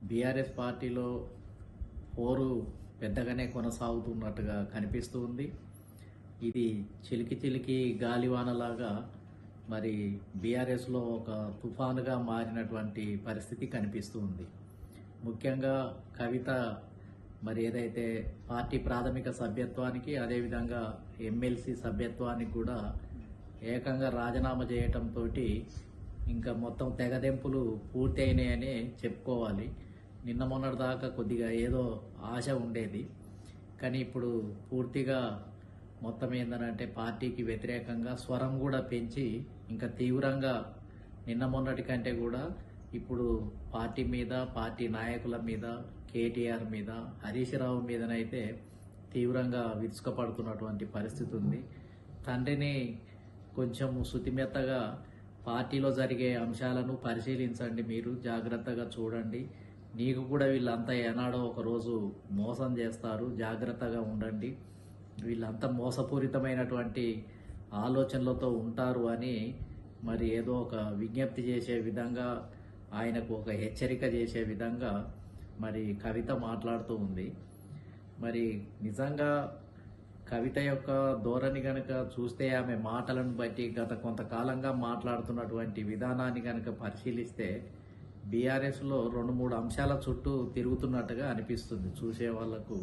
BRS పార్టీలో పోరు పెద్దగానే కొనసాగుతున్నట్టుగా కనిపిస్తూ ఉంది. ఇది చిలికి చిలికి గాలివానలాగా మరి బీఆర్ఎస్లో ఒక తుఫానుగా మారినటువంటి పరిస్థితి కనిపిస్తూ ఉంది. ముఖ్యంగా కవిత మరి ఏదైతే పార్టీ ప్రాథమిక సభ్యత్వానికి అదేవిధంగా ఎమ్మెల్సీ సభ్యత్వానికి కూడా ఏకంగా రాజీనామా చేయటంతో ఇంకా మొత్తం తెగదెంపులు పూర్తి అయినాయని చెప్పుకోవాలి. నిన్న మొన్నటి దాకా కొద్దిగా ఏదో ఆశ ఉండేది, కానీ ఇప్పుడు పూర్తిగా మొత్తం ఏంటంటే పార్టీకి వ్యతిరేకంగా స్వరం కూడా పెంచి ఇంకా తీవ్రంగా నిన్న మొన్నటి కంటే కూడా ఇప్పుడు పార్టీ మీద, పార్టీ నాయకుల మీద, కేటీఆర్ మీద, హరీష్ రావు మీదనైతే తీవ్రంగా విరుచుకపడుతున్నటువంటి పరిస్థితి ఉంది. తండ్రిని కొంచెం శుతిమెత్తగా పార్టీలో జరిగే అంశాలను పరిశీలించండి, మీరు జాగ్రత్తగా చూడండి, నీకు కూడా వీళ్ళంతా ఏనాడో ఒకరోజు మోసం చేస్తారు, జాగ్రత్తగా ఉండండి, వీళ్ళంతా మోసపూరితమైనటువంటి ఆలోచనలతో ఉంటారు అని మరి ఏదో ఒక విజ్ఞప్తి చేసే విధంగా, ఆయనకు ఒక హెచ్చరిక చేసే విధంగా మరి కవిత మాట్లాడుతూ ఉంది. మరి నిజంగా కవిత యొక్క ధోరణి కనుక చూస్తే, ఆమె మాటలను బట్టి గత కొంతకాలంగా మాట్లాడుతున్నటువంటి విధానాన్ని కనుక పరిశీలిస్తే బీఆర్ఎస్లో 2-3 అంశాల చుట్టూ తిరుగుతున్నట్టుగా అనిపిస్తుంది చూసే వాళ్లకు.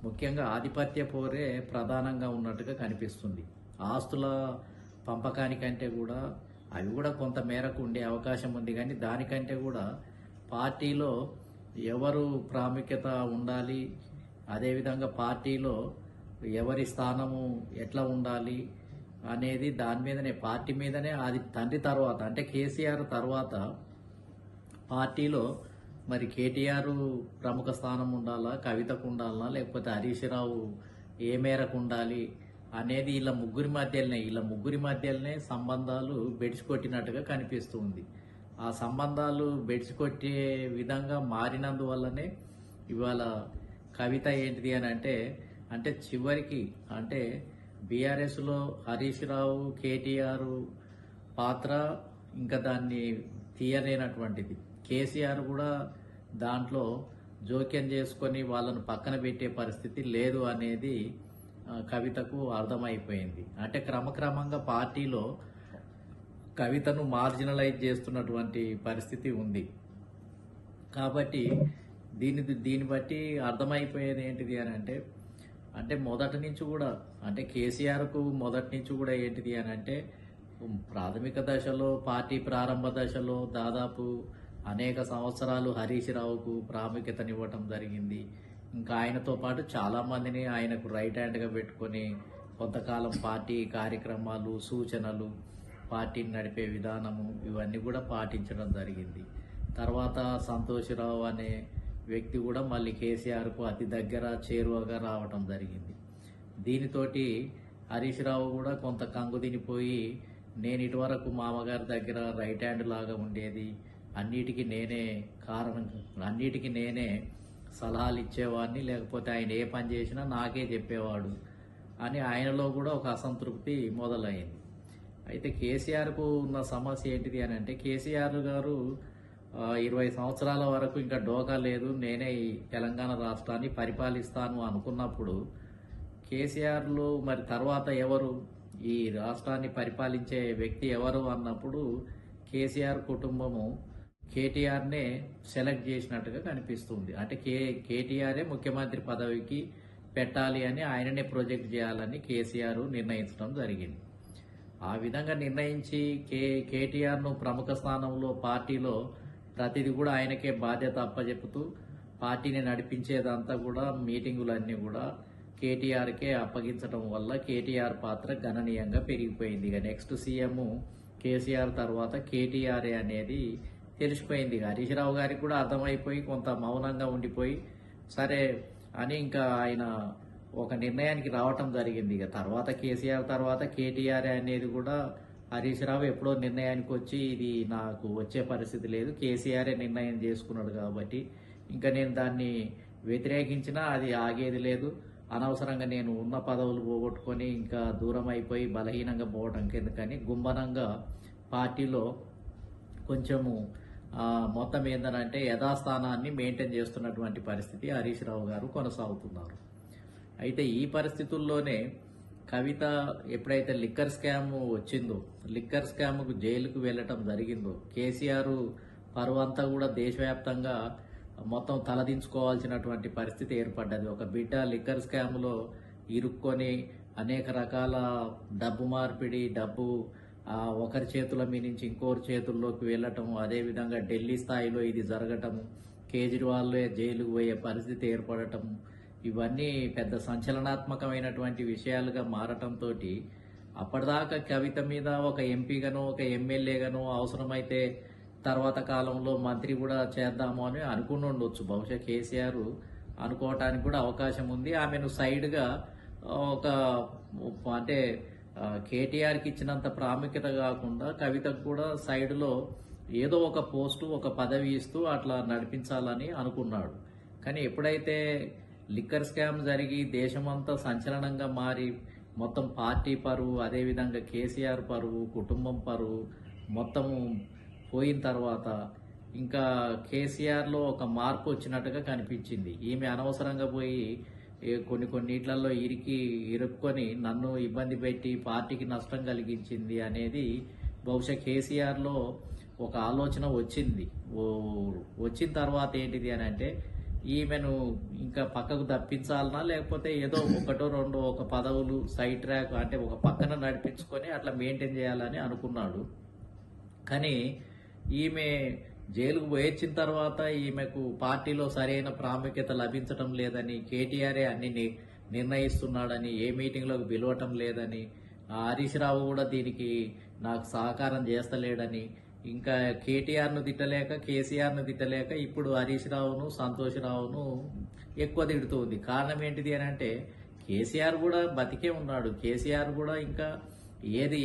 ముఖ్యంగా ఆధిపత్య పోరే ప్రధానంగా ఉన్నట్టుగా కనిపిస్తుంది. ఆస్తుల పంపకానికంటే కూడా అవి కూడా కొంత మేరకు ఉండే అవకాశం ఉంది, కానీ దానికంటే కూడా పార్టీలో ఎవరు ప్రాముఖ్యత ఉండాలి, అదేవిధంగా పార్టీలో ఎవరి స్థానము ఎట్లా ఉండాలి అనేది దాని మీదనే, పార్టీ మీదనే, అది తండ్రి తర్వాత అంటే కేసీఆర్ తర్వాత పార్టీలో మరి కేటీఆర్ ప్రముఖ స్థానం ఉండాలా, కవితకు ఉండాలా, లేకపోతే హరీష్ రావు ఏ మేరకు ఉండాలి అనేది వీళ్ళ ముగ్గురి మధ్యలోనే సంబంధాలు బెడిసికొట్టినట్టుగా కనిపిస్తుంది. ఆ సంబంధాలు బెడిసికొట్టే విధంగా మారినందువల్లనే ఇవాళ కవిత ఏంటిది అని అంటే చివరికి అంటే బీఆర్ఎస్లో హరీష్ రావు, కేటీఆర్ పాత్ర ఇంకా దాన్ని తీయలేనటువంటిది. కేసీఆర్ కూడా దాంట్లో జోక్యం చేసుకొని వాళ్ళను పక్కన పెట్టే పరిస్థితి లేదు అనేది కవితకు అర్థమైపోయింది. అంటే క్రమక్రమంగా పార్టీలో కవితను మార్జినలైజ్ చేస్తున్నటువంటి పరిస్థితి ఉంది. కాబట్టి దీన్ని బట్టి అర్థమైపోయేది ఏంటిది అని అంటే మొదటి నుంచి కూడా అంటే కేసీఆర్కు మొదటి నుంచి కూడా ఏంటిది అని అంటే ప్రాథమిక దశలో, పార్టీ ప్రారంభ దశలో దాదాపు అనేక సంవత్సరాలు హరీష్ రావుకు ప్రాముఖ్యతనివ్వటం జరిగింది. ఇంకా ఆయనతో పాటు చాలామందిని ఆయనకు రైట్ హ్యాండ్గా పెట్టుకొని కొంతకాలం పార్టీ కార్యక్రమాలు, సూచనలు, పార్టీని నడిపే విధానము ఇవన్నీ కూడా పాటించడం జరిగింది. తర్వాత సంతోష్రావు అనే వ్యక్తి కూడా మళ్ళీ కేసీఆర్కు అతి దగ్గర చేరువగా రావటం జరిగింది. దీనితోటి హరీష్ రావు కూడా కొంత కంగు తినిపోయి, నేను ఇటువరకు మామగారి దగ్గర రైట్ హ్యాండ్ లాగా ఉండేది, అన్నిటికీ నేనే సలహాలు ఇచ్చేవాడిని, లేకపోతే ఆయన ఏ పని చేసినా నాకే చెప్పేవాడు అని ఆయనలో కూడా ఒక అసంతృప్తి మొదలైంది. అయితే కేసీఆర్కు ఉన్న సమస్య ఏంటిది అని అంటే, కేసీఆర్ గారు 20 సంవత్సరాల వరకు ఇంకా డోకా లేదు, నేనే ఈ తెలంగాణ రాష్ట్రాన్ని పరిపాలిస్తాను అనుకున్నప్పుడు కేసీఆర్లు మరి తర్వాత ఎవరు ఈ రాష్ట్రాన్ని పరిపాలించే వ్యక్తి ఎవరు అన్నప్పుడు కేసీఆర్ కుటుంబము కేటీఆర్నే సెలెక్ట్ చేసినట్టుగా కనిపిస్తుంది. అంటే కేటీఆరే ముఖ్యమంత్రి పదవికి పెట్టాలి అని, ఆయననే ప్రొజెక్ట్ చేయాలని కేసీఆర్ నిర్ణయించడం జరిగింది. ఆ విధంగా నిర్ణయించి కేటీఆర్ను ప్రముఖ స్థానంలో పార్టీలో ప్రతిదీ కూడా ఆయనకే బాధ్యత అప్పచెపుతూ పార్టీని నడిపించేదంతా కూడా మీటింగులన్నీ కూడా కేటీఆర్కే అప్పగించడం వల్ల కేటీఆర్ పాత్ర గణనీయంగా పెరిగిపోయింది. ఇక నెక్స్ట్ సీఎం కేసీఆర్ తర్వాత కేటీఆర్ఏ అనేది తెలిసిపోయింది. హరీష్ రావు గారికి కూడా అర్థమైపోయి కొంత మౌనంగా ఉండిపోయి సరే అని ఇంకా ఆయన ఒక నిర్ణయానికి రావటం జరిగింది. ఇక తర్వాత కేసీఆర్ తర్వాత కేటీఆర్ అనేది కూడా హరీష్ రావు ఎప్పుడో నిర్ణయానికి వచ్చి ఇది నాకు వచ్చే పరిస్థితి లేదు, కేసీఆరే నిర్ణయం చేసుకున్నాడు కాబట్టి ఇంకా నేను దాన్ని వ్యతిరేకించినా అది ఆగేది లేదు, అనవసరంగా నేను ఉన్న పదవులు పోగొట్టుకొని ఇంకా దూరం అయిపోయి బలహీనంగా పోవడం కిందకని గుమ్మనంగా పార్టీలో కొంచెము మొత్తం ఏంటంటే యథాస్థానాన్ని మెయింటైన్ చేస్తున్నటువంటి పరిస్థితి హరీష్ రావు గారు కొనసాగుతున్నారు. అయితే ఈ పరిస్థితుల్లోనే కవిత ఎప్పుడైతే లిక్కర్ స్కామ్ వచ్చిందో, లిక్కర్ స్కామ్కు జైలుకు వెళ్ళటం జరిగిందో, కేసీఆర్ పరువంతా కూడా దేశవ్యాప్తంగా మొత్తం తలదించుకోవాల్సినటువంటి పరిస్థితి ఏర్పడ్డది. ఒక బిడ్డ లిక్కర్ స్కామ్లో ఇరుక్కొని అనేక రకాల డబ్బు మార్పిడి, డబ్బు ఒకరి చేతుల మీ నుంచి ఇంకోరి చేతుల్లోకి వెళ్ళటం, అదేవిధంగా ఢిల్లీ స్థాయిలో ఇది జరగటం, కేజ్రీవాల్లే జైలుకు పోయే పరిస్థితి ఏర్పడటం, ఇవన్నీ పెద్ద సంచలనాత్మకమైనటువంటి విషయాలుగా మారటంతో అప్పటిదాకా కవిత మీద ఒక ఎంపీగానో ఒక ఎమ్మెల్యేగానో అవసరమైతే తర్వాత కాలంలో మంత్రి కూడా చేద్దాము అని అనుకుని ఉండొచ్చు. బహుశా కేసీఆర్ అనుకోవటానికి కూడా అవకాశం ఉంది. ఆమెను సైడ్గా ఒక అంటే కేటీఆర్కి ఇచ్చినంత ప్రాముఖ్యత కాకుండా కవితకు కూడా సైడ్లో ఏదో ఒక పోస్టు, ఒక పదవి ఇస్తూ అట్లా నడిపించాలని అనుకున్నాడు. కానీ ఎప్పుడైతే లిక్కర్ స్కామ్ జరిగి దేశమంతా సంచలనంగా మారి మొత్తం పార్టీ పరువు, అదేవిధంగా కేసీఆర్ పరువు, కుటుంబం పరువు మొత్తం పోయిన తర్వాత ఇంకా కేసీఆర్లో ఒక మార్పు వచ్చినట్టుగా కనిపించింది. ఈమె అనవసరంగా పోయి కొన్నిట్లలో ఇరుక్కొని నన్ను ఇబ్బంది పెట్టి పార్టీకి నష్టం కలిగించింది అనేది బహుశా కేసీఆర్లో ఒక ఆలోచన వచ్చింది. వచ్చిన తర్వాత ఏంటిది అని అంటే ఈమెను ఇంకా పక్కకు తప్పించాలనా, లేకపోతే ఏదో ఒకటో రెండో ఒక పదవులు సైడ్ ట్రాక్ అంటే ఒక పక్కన నడిపించుకొని అట్లా మెయింటైన్ చేయాలని అనుకున్నాడు. కానీ ఈమె జైలుకు పోయొచ్చిన తర్వాత ఈమెకు పార్టీలో సరైన ప్రాముఖ్యత లభించడం లేదని, కేటీఆరే అన్ని నిర్ణయిస్తున్నాడని, ఏ మీటింగ్లోకి పిలవటం లేదని, హరీష్ రావు కూడా దీనికి నాకు సహకారం చేస్తలేడని, ఇంకా కేటీఆర్ను తిట్టలేక కేసీఆర్ను తిట్టలేక ఇప్పుడు హరీష్ రావును సంతోష్ రావును ఎక్కువ తిడుతుంది. కారణం ఏంటిది అని అంటే కేసీఆర్ కూడా బతికే ఉన్నాడు. కేసీఆర్ కూడా ఇంకా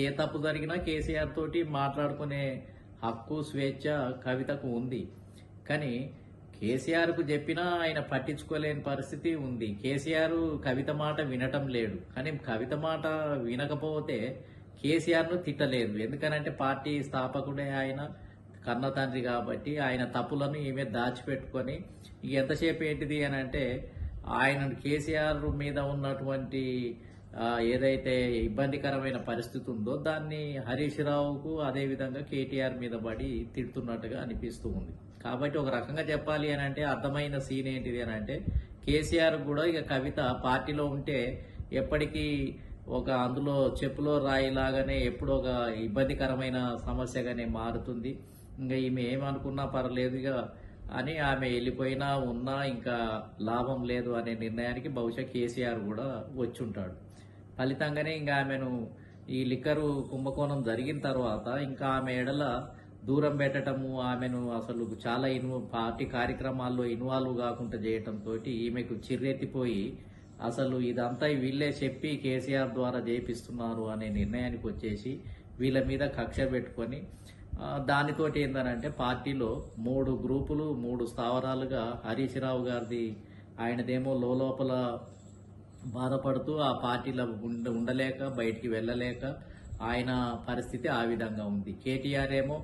ఏ తప్పు జరిగినా కేసీఆర్ తోటి మాట్లాడుకునే హక్కు, స్వేచ్ఛ కవితకు ఉంది. కానీ కేసీఆర్కు చెప్పినా ఆయన పట్టించుకోలేని పరిస్థితి ఉంది. కేసీఆర్ కవిత మాట వినటం లేడు. కానీ కవిత మాట వినకపోతే కేసీఆర్ను తిట్టలేదు. ఎందుకనంటే పార్టీ స్థాపకుడే ఆయన, కన్న తండ్రి కాబట్టి ఆయన తప్పులను ఈమె దాచిపెట్టుకొని ఎంతసేపు ఏంటిది అని అంటే ఆయన కేసీఆర్ మీద ఉన్నటువంటి ఏదైతే ఇబ్బందికరమైన పరిస్థితి ఉందో దాన్ని హరీష్ రావుకు అదేవిధంగా కేటీఆర్ మీద పడి తిడుతున్నట్టుగా అనిపిస్తూ ఉంది. కాబట్టి ఒక రకంగా చెప్పాలి అని అంటే అర్థమైన సీన్ ఏంటిది అని అంటే కేసీఆర్ కూడా ఇక కవిత పార్టీలో ఉంటే ఎప్పటికీ ఒక అందులో చెప్పులో రాయిలాగానే ఎప్పుడో ఒక ఇబ్బందికరమైన సమస్యగానే మారుతుంది. ఇంకా ఈమె ఏమనుకున్నా పర్లేదు ఇక అని ఆమె వెళ్ళిపోయినా ఉన్నా ఇంకా లాభం లేదు అనే నిర్ణయానికి బహుశా కేసీఆర్ కూడా వచ్చి ఉంటాడు. ఫలితంగానే ఇంకా ఆమెను ఈ లిక్కరు కుంభకోణం జరిగిన తర్వాత ఇంకా ఆమె ఎడల దూరం పెట్టడము, ఆమెను అసలు చాలా పార్టీ కార్యక్రమాల్లో ఇన్వాల్వ్ కాకుండా చేయటంతో ఈమెకు చిర్రెత్తిపోయి అసలు ఇదంతా వీళ్ళే చెప్పి కేసీఆర్ ద్వారా చేపిస్తున్నారు అనే నిర్ణయానికి వచ్చేసి వీళ్ళ మీద కక్ష పెట్టుకొని దానితోటి ఏందనంటే పార్టీలో 3 గ్రూపులు 3 స్థావరాలుగా హరీష్ రావు గారిది ఆయనదేమో లోపల బాధపడుతూ ఆ పార్టీలో ఉండలేక బయటికి వెళ్ళలేక ఆయన పరిస్థితి ఆ విధంగా ఉంది. కేటీఆర్ ఏమో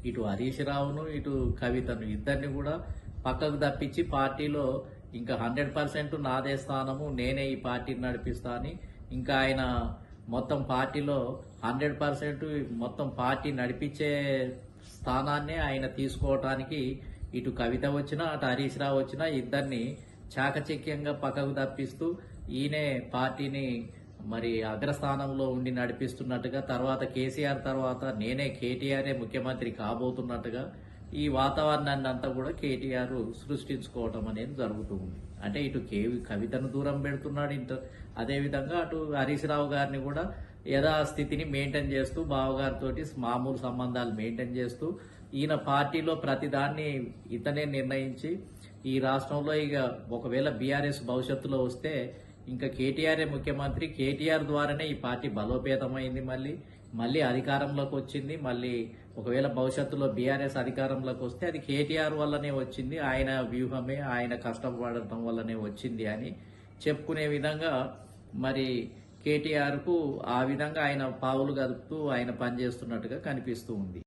ఇటు హరీష్ రావును ఇటు కవితను ఇద్దరిని కూడా పక్కకు తప్పించి పార్టీలో ఇంకా 100% నాదే స్థానము, నేనే ఈ పార్టీని నడిపిస్తా అని ఇంకా ఆయన మొత్తం పార్టీలో 100% మొత్తం పార్టీ నడిపించే స్థానాన్ని ఆయన తీసుకోవటానికి ఇటు కవిత వచ్చినా అటు హరీష్ రావు వచ్చినా ఇద్దరిని చాకచక్యంగా పక్కకు తప్పిస్తూ ఈయనే పార్టీని మరి అగ్రస్థానంలో ఉండి నడిపిస్తున్నట్టుగా, తర్వాత కేసీఆర్ తర్వాత నేనే కేటీఆరే ముఖ్యమంత్రి కాబోతున్నట్టుగా ఈ వాతావరణాన్ని అంతా కూడా కేటీఆర్ సృష్టించుకోవటం అనేది జరుగుతుంది. అంటే ఇటు కవితను దూరం పెడుతున్నాడు, అదేవిధంగా అటు హరీష్ రావు గారిని కూడా యథాస్థితిని మెయింటైన్ చేస్తూ బావగారితో మామూలు సంబంధాలు మెయింటైన్ చేస్తూ ఈయన పార్టీలో ప్రతిదాన్ని ఇతనే నిర్ణయించి ఈ రాష్ట్రంలో ఇక ఒకవేళ బీఆర్ఎస్ భవిష్యత్తులో వస్తే ఇంకా కేటీఆరే ముఖ్యమంత్రి, కేటీఆర్ ద్వారానే ఈ పార్టీ బలోపేతమైంది, మళ్ళీ అధికారంలోకి వచ్చింది. మళ్ళీ ఒకవేళ భవిష్యత్తులో బీఆర్ఎస్ అధికారంలోకి వస్తే అది కేటీఆర్ వల్లనే వచ్చింది, ఆయన వ్యూహమే, ఆయన కష్టపడటం వల్లనే వచ్చింది అని చెప్పుకునే విధంగా మరి కేటీఆర్కు ఆ విధంగా ఆయన పావులు గదుపుతూ ఆయన పనిచేస్తున్నట్టుగా కనిపిస్తూ ఉంది.